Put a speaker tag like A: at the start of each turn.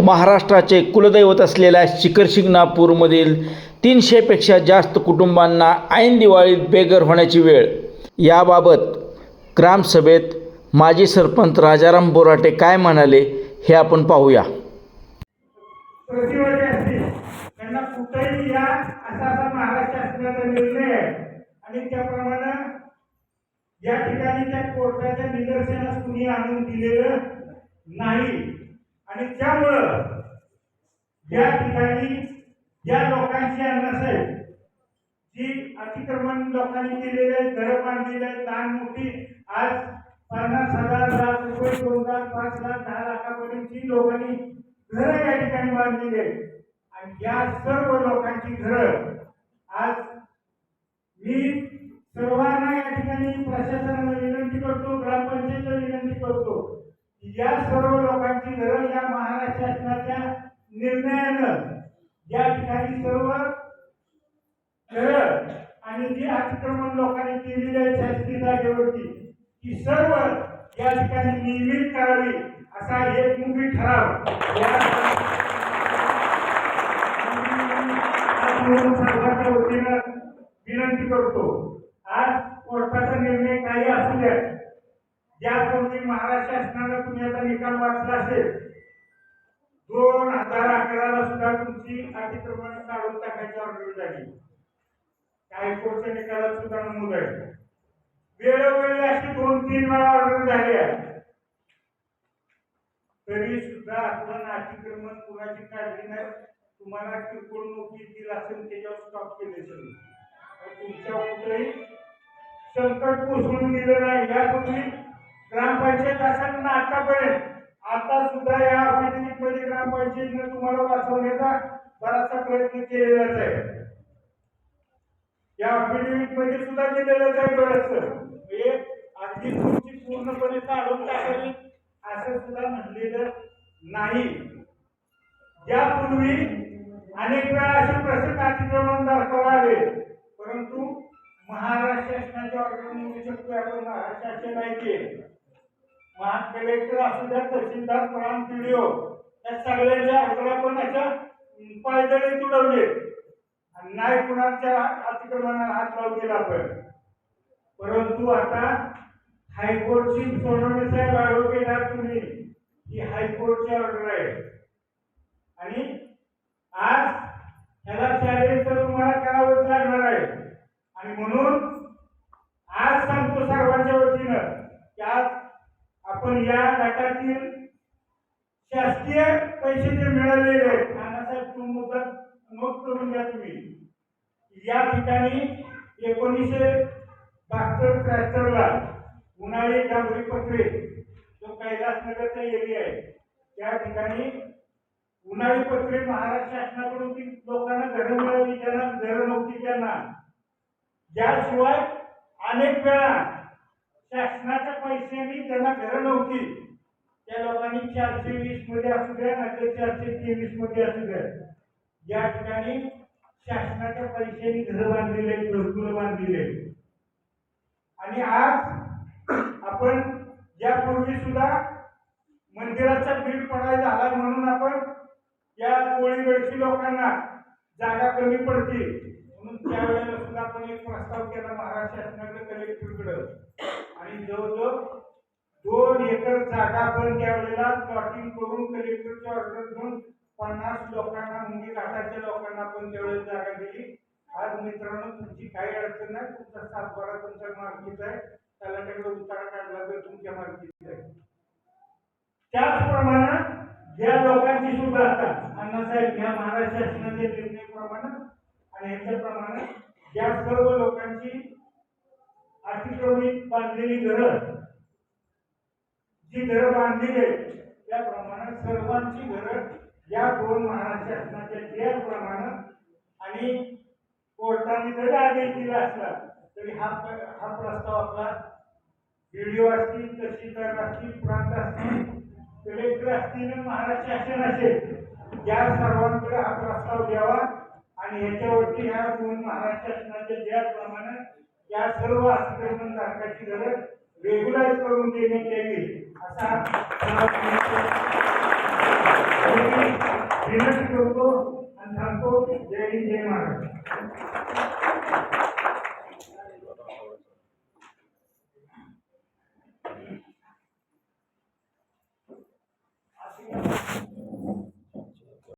A: महाराष्ट्राचे कुलदैवत असलेल्या शिखर शिंगणापूरमधील 300पेक्षा जास्त कुटुंबांना ऐन दिवाळीत बेघर होण्याची वेळ. याबाबत ग्रामसभेत माजी सरपंच राजाराम बोराटे काय म्हणाले हे आपण पाहूया.
B: प्रतिवादी असतील त्यांना कुठेही या असा महाराष्ट्र शासनाचा निर्णय आहे आणि त्याप्रमाणे या ठिकाणी त्या कोर्टाच्या निदर्शनास कुणी आणून दिलेलं नाही आणि त्यामुळं या ठिकाणी ज्या लोकांची अन्नसाहेब जी अतिक्रमण लोकांनी केलेले घर बांधलेले लहान मोठी आज 50,000 लाख रुपये 2 लाख 5 लाख 10 लाखापर्यंतची लोकांनी घर या ठिकाणी बांधलेली आहेत आणि या सर्व लोकांची घरं आज मी सर्वांना या ठिकाणी प्रशासनाला विनंती करतो, ग्रामपंचायतीला विनंती करतो की या सर्व लोकांची घरं या महाराष्ट्र शासनाच्या निर्णयानं या ठिकाणी सर्व घरं आणि जी अतिक्रमण लोकांनी केलेली आहे शासकीय जागेवरती ती सर्व या ठिकाणी नियमित करावी असा एकमुखी ठराव सरकारच्या वतीनं विनंती करतो. आज कोर्टाचा निर्णय काही असू द्या, यापूर्वी महाराष्ट्र शासनाला तुम्ही आता निकाल वाचला असेल 2011ला सुद्धा तुमची अतिक्रमण काढून टाकायची ऑर्डर झाली. हायकोर्टच्या निकालात सुद्धा नमूद आहे. वेळोवेळी अशी 2-3 वेळा ऑर्डर झाली आहे तरी सुद्धा आपण अतिक्रमण कुणाची काढली नाही. तुम्हाला किरकोळ नोटीस दिली असेल त्याच्यावर स्टॉप केले तुमच्या कुठेही संकट कोसळून दिलं नाही. यापूर्वी ग्रामपंचायत असेल ना आतापर्यंत आता सुद्धा या मध्ये ग्रामपंचायतीने तुम्हाला वाचवण्याचा बराचसा प्रयत्न केलेलाच आहे. या अफिडेव्हिट मध्ये सुद्धा दिलेलंच आहे बरंच अगदी तुमची पूर्णपणे काढून टाकावी असं सुद्धा म्हणलेलं नाही. यापूर्वी अनेक वेळा असे प्रश्न अतिक्रमण दाखवले आले परंतु महाराष्ट्र शासनाच्या ऑर्डर मिळू शकतो. आपण महाराष्ट्र शासन आहे ते कलेक्टर असू द्या, तहसीलदार, प्रांत पीडीओ या सगळ्यांच्या ऑर्डर आपण अशा पायदळी तुडवले आणि नाही कुणाच्या अतिक्रमणाला हात लावून दिला आपण. परंतु आता हायकोर्टची सोडवणे साहेब आरोग्यदार तुम्ही ही हायकोर्टची ऑर्डर आहे आणि आज ह्याला चॅलेंज तर तुम्हाला करावंच लागणार आहे आणि म्हणून आज सांगतो सर्वांच्या वतीनं की आज आपण या गटातील शासकीय पैसे जे मिळालेले आहेत नानासाहेब तुम्ही मुद्दा नोट करून घ्या. तुम्ही या ठिकाणी 1972-73ला उन्हाळी डांबरी पत्रे जो कैलासनगरचा एरिया आहे त्या ठिकाणी उन्हाळी पत्रे महाराष्ट्र शासनाकडून ती लोकांना घरं मिळाली ज्यांना घरं नव्हती त्यांना. याशिवाय अनेक वेळा शासनाच्या पैशांनी ज्यांना घरं नव्हती त्या लोकांनी 420 मध्ये असू द्या नाही 423 मध्ये असू द्या या ठिकाणी शासनाच्या पैशांनी घरं बांधलेले घरकुलं बांधलेले. आणि आज आपण यापूर्वी सुद्धा मंदिराचा बीड पडायला झाला म्हणून आपण या कोळीगडची लोकांना जागा कमी पडते म्हणून त्यावेळेला सुद्धा आपण एक प्रस्ताव केला महाराष्ट्र शासनाकडे कलेक्टरकडे आणि जवळजवळ 2 एकर जागा आपण त्यावेळेला प्लॉटिंग करून कलेक्टरची ऑर्डर घेऊन 50 लोकांना मुंगी घाटाच्या लोकांना आपण त्यावेळेस जागा दिली. आज मित्रांनो तुमची काही अडचण नाही, तुमचा 7-12 तुमच्या मालकीचा आहे, त्याला त्याकडे उतारा काढला तर तुमच्या मालकीचा आहे. त्याचप्रमाणे या लोकांची सुद्धा आता अण्णासाहेब या महाराष्ट्र शासनाच्या निर्णयाप्रमाणे आणि ह्याच्याप्रमाणे या सर्व लोकांची अतिक्रमित बांधलेली घरं जी घरं बांधलेली आहेत त्याप्रमाणे सर्वांची घरं या 2 महाराष्ट्र शासनाच्या ज्याप्रमाणे आणि कोर्टाने जरी आदेश दिला असला तरी हा प्रस्ताव आपला व्हिडिओ असतील, तहसीलदार असतील, प्रांत असतील, कलेक्टर असतील, महाराष्ट्र शासन असेल या सर्वांकडे हा प्रस्ताव द्यावा आणि ह्याच्यावरती ह्या 2 महाराष्ट्र शासनाच्या ज्याप्रमाणे या सर्व अतिक्रमणधारकाची गरज रेग्युलाइज करून देण्यात यावी असा विनंती करतो आणि थांबतो. जय हिंद, जय महाराष्ट्र.